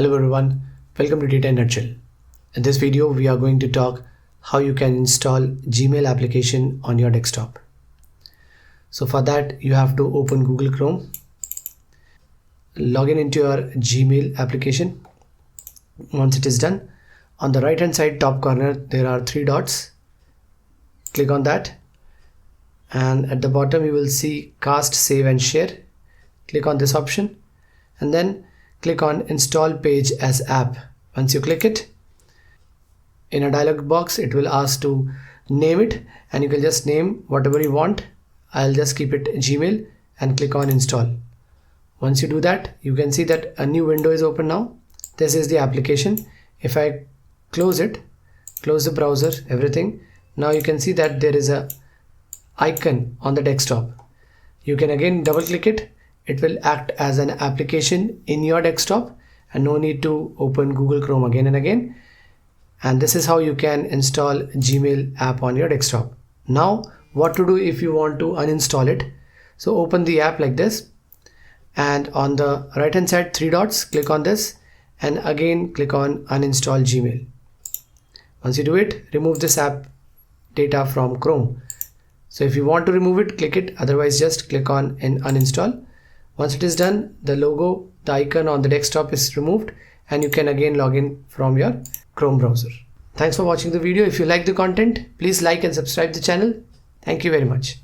Hello everyone, welcome to Data in Nutshell. In this video, we are going to talk how you can install Gmail application on your desktop. So for that, you have to open Google Chrome, log into your Gmail application. Once it is done, on the right hand side top corner, there are three dots. Click on that. And at the bottom, you will see cast, save and share. Click on this option and then click on install page as app. Once you click it, in a dialog box it will ask to name it, and you can just name whatever you want. I'll just keep it Gmail and click on install. Once you do that, you can see that a new window is open now. This is the application. If I close it, close the browser, everything, now you can see that there is a icon on the desktop. You can again double click it. It will act as an application in your desktop and no need to open Google Chrome again and again. And this is how you can install Gmail app on your desktop. Now, what to do if you want to uninstall it? So open the app like this, and on the right hand side, three dots, click on this and again click on uninstall Gmail. Once you do it, remove this app data from Chrome. So if you want to remove it, click it, otherwise just click on uninstall. Once it is done, the logo, the icon on the desktop is removed and you can again log in from your Chrome browser. Thanks for watching the video. If you like the content, please like and subscribe the channel. Thank you very much.